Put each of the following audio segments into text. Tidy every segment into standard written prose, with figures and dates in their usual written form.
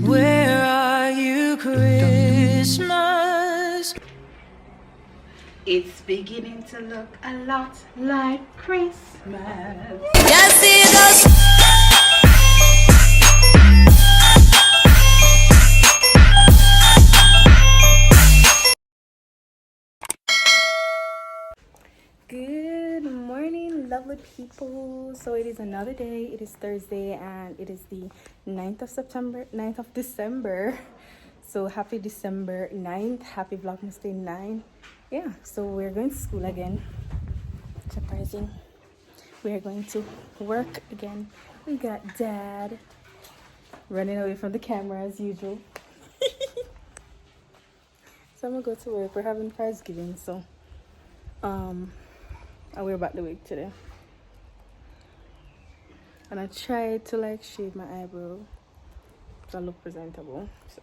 Where are you, Christmas? It's beginning to look a lot like Christmas. Yes, it does. Good morning, lovely people. So it is another day. It is Thursday and it is the 9th of December. So happy December 9th. Happy Vlogmas Day 9. Yeah, so we're going to school again. Surprising. We are going to work again. We got Dad running away from the camera as usual. So I'm gonna go to work. We're having Thanksgiving, so I wear back the wig today. And I tried to like shave my eyebrow so I look presentable. So.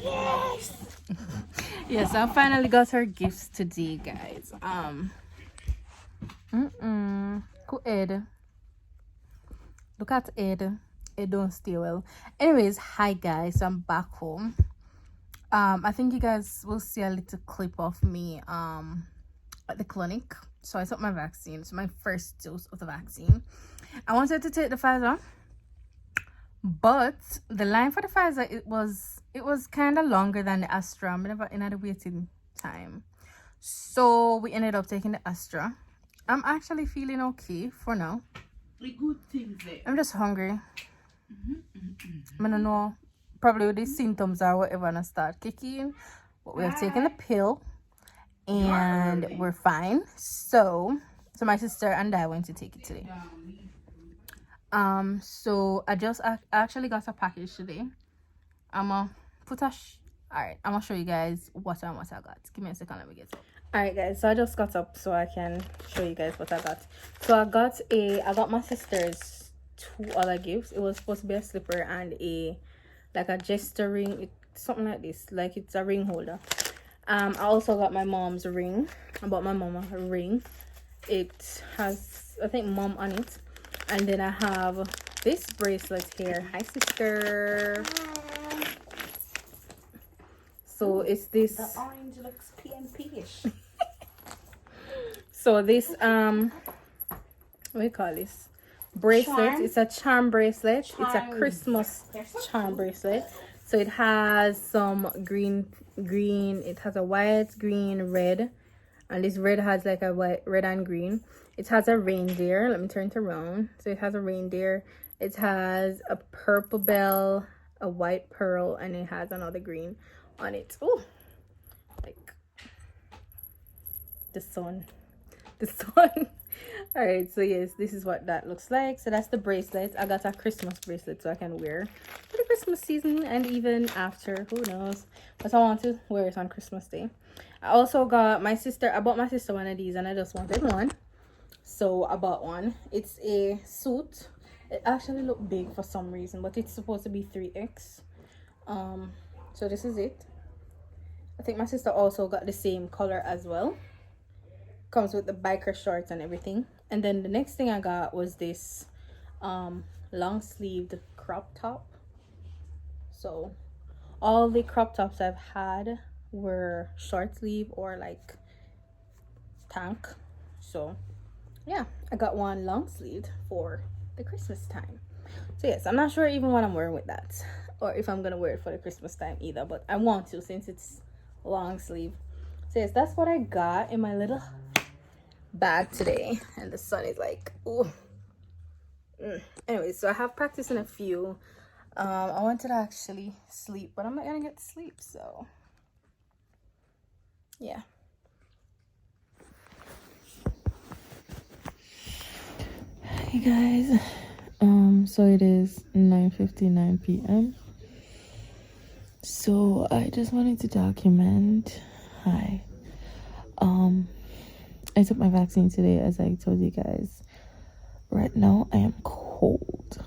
Yes! Yes, I finally got her gifts today, guys. Cool Ed. Look at Ed. It don't stay well. Anyways, hi guys, so I'm back home. I think you guys will see a little clip of me at the clinic. So I took my vaccine. It's my first dose of the vaccine. I wanted to take the Pfizer, but the line for the Pfizer, it was kind of longer than the Astra. I'm never in the waiting time, so we ended up taking the Astra. I'm actually feeling okay for now. The good things there. I'm just hungry. I don't know, probably the symptoms or whatever gonna start kicking, but we have taken the pill and we're fine. So my sister and I went to take it today. So I actually got a package today. I'm gonna show you guys what I got. Give me a second, let me get it. All right guys, so I just got up so I can show you guys what I got. So I got my sister's 2 other gifts. It was supposed to be a slipper and a gesture ring, something like this, like it's a ring holder. I also got my mom's ring. I bought my mom a ring. It has, I think, mom on it. And then I have this bracelet here. Hi sister. So it's this, The orange looks PNP-ish. so this what do you call this bracelet? Charm. It's a charm bracelet. Charms. It's a Christmas So charm bracelet. So it has some green, it has a white, green, red, and this red has like a white, red and green. It has a reindeer. Let me turn it around. So it has a reindeer. It has a purple bell, a white pearl, and it has another green on it. Oh, like the sun. All right, so yes, this is what that looks like. So that's the bracelet. I got a Christmas bracelet so I can wear for the Christmas season and even after, who knows, but I want to wear it on Christmas Day. I also got I bought my sister one of these and I just wanted one, so I bought one. It's a suit. It actually looked big for some reason, but it's supposed to be 3X. So this is it. I think my sister also got the same color as well. Comes with the biker shorts and everything. And then the next thing I got was this long sleeved crop top. So all the crop tops I've had were short sleeve or like tank. So yeah, I got one long sleeved for the Christmas time. So yes, I'm not sure even what I'm wearing with that, or if I'm gonna wear it for the Christmas time either, but I want to since it's long sleeve. So yes, that's what I got in my little bag today, and the sun is like, ooh. Anyway, so I have practice in a few. I wanted to actually sleep, but I'm not gonna get to sleep, so yeah. Hey guys, so it is 9:59 p.m. So I just wanted to document. Hi. I took my vaccine today, as I told you guys. Right now, I am cold.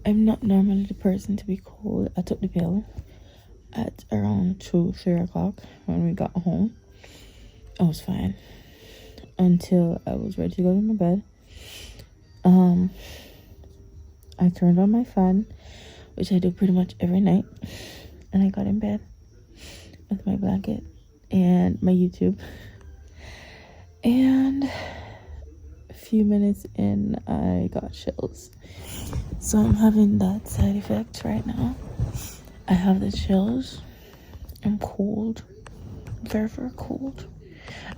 I'm not normally the person to be cold. I took the pill at around 2-3 o'clock when we got home. I was fine. until I was ready to go to my bed. I turned on my fan, which I do pretty much every night, and I got in bed with my blanket and my YouTube. And a few minutes in, I got chills. So I'm having that side effect right now. I have the chills. I'm cold, very, very cold.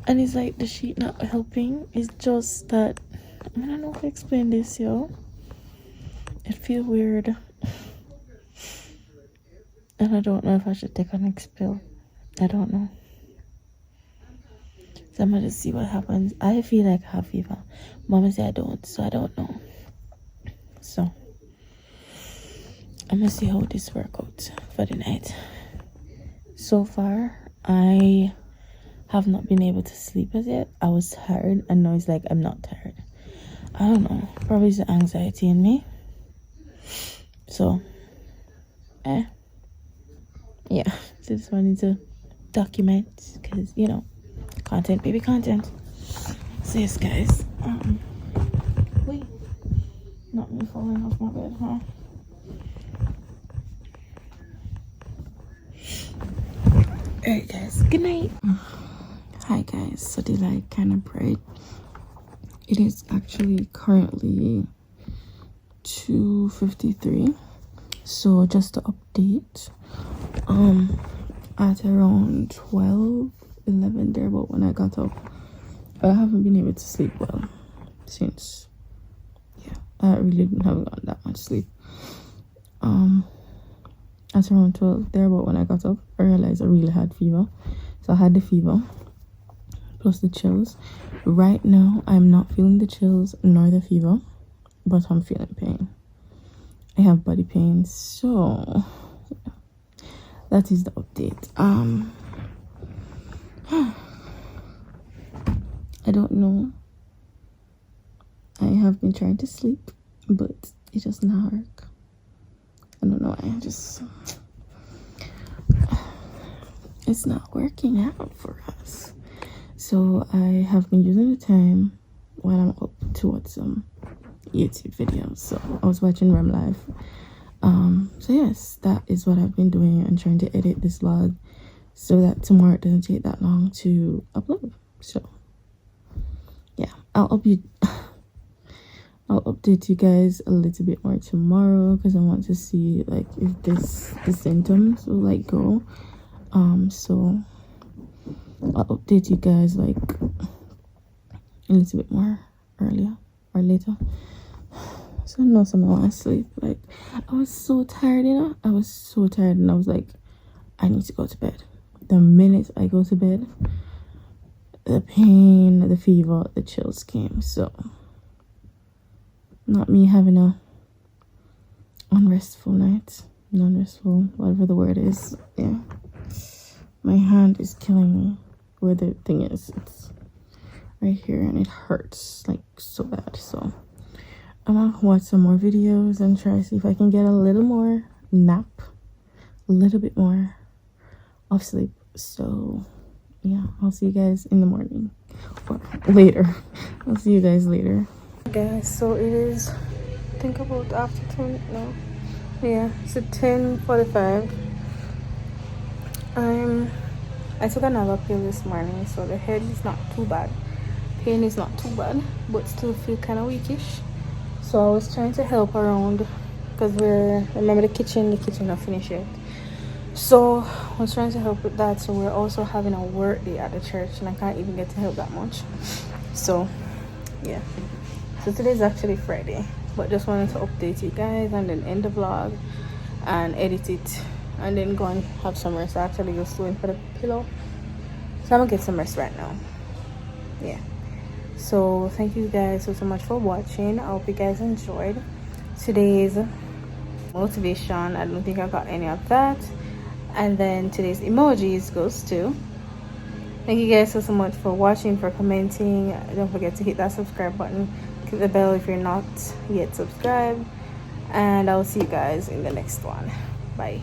And it's like the sheet not helping. It's just that, I don't know how to explain this, yo. It feels weird. And I don't know if I should take a next pill. I don't know. So I'm gonna see what happens. I feel like I have fever. Mama said I don't, so I don't know. So I'm gonna see how this works out for the night. So far, I have not been able to sleep as yet. I was tired, and now it's like I'm not tired. I don't know. Probably it's the anxiety in me. So, yeah. So just wanted to document, because, you know, content, baby, content. So yes, guys. Wait. Not me falling off my bed, huh? Alright, guys. Good night. Hi, guys. So the light kind of bright. It is actually currently 2:53. So just to update, at around 12:11 there, but when I got up, I haven't been able to sleep well since. Yeah, I really haven't gotten that much sleep. At around 12 there, but when I got up, I realized I really had fever. So I had the fever plus the chills. Right now, I'm not feeling the chills nor the fever, but I'm feeling pain. I have body pain, so yeah, that is the update. I don't know. I have been trying to sleep, but it does not work. I don't know why. It's not working out for us. So I have been using the time while I'm up to watch some YouTube videos. So I was watching Rem Life. So yes, that is what I've been doing and trying to edit this vlog so that tomorrow it doesn't take that long to upload. So yeah, I'll update you guys a little bit more tomorrow, because I want to see like if the symptoms will like go. So I'll update you guys like a little bit more earlier or later. So I know someone wants to sleep. Like, I was so tired, you know. I was so tired, and I was like, I need to go to bed. The minute I go to bed, the pain, the fever, the chills came. So not me having a unrestful night, non-restful, whatever the word is. Yeah, my hand is killing me. Where the thing is, it's right here, and it hurts like so bad. So I'm gonna watch some more videos and try to see if I can get a little more nap, a little bit more of sleep. So yeah, I'll see you guys in the morning or later. I'll see you guys later. Guys, so it is, I think about after 10, no, yeah, so 10:45. I took another pill this morning, so the head is not too bad, pain is not too bad, but still feel kind of weakish. So I was trying to help around, because remember the kitchen not finished yet. So I was trying to help with that. So we're also having a work day at the church, and I can't even get to help that much. So yeah, so today's actually Friday, but just wanted to update you guys and then end the vlog and edit it and then go and have some rest. I actually just going for the pillow, so I'm gonna get some rest right now. Yeah, so thank you guys so much for watching. I hope you guys enjoyed today's motivation. I don't think I got any of that. And then today's emojis goes to, thank you guys so much for watching, for commenting. Don't forget to hit that subscribe button, click the bell if you're not yet subscribed, and I'll see you guys in the next one. Bye.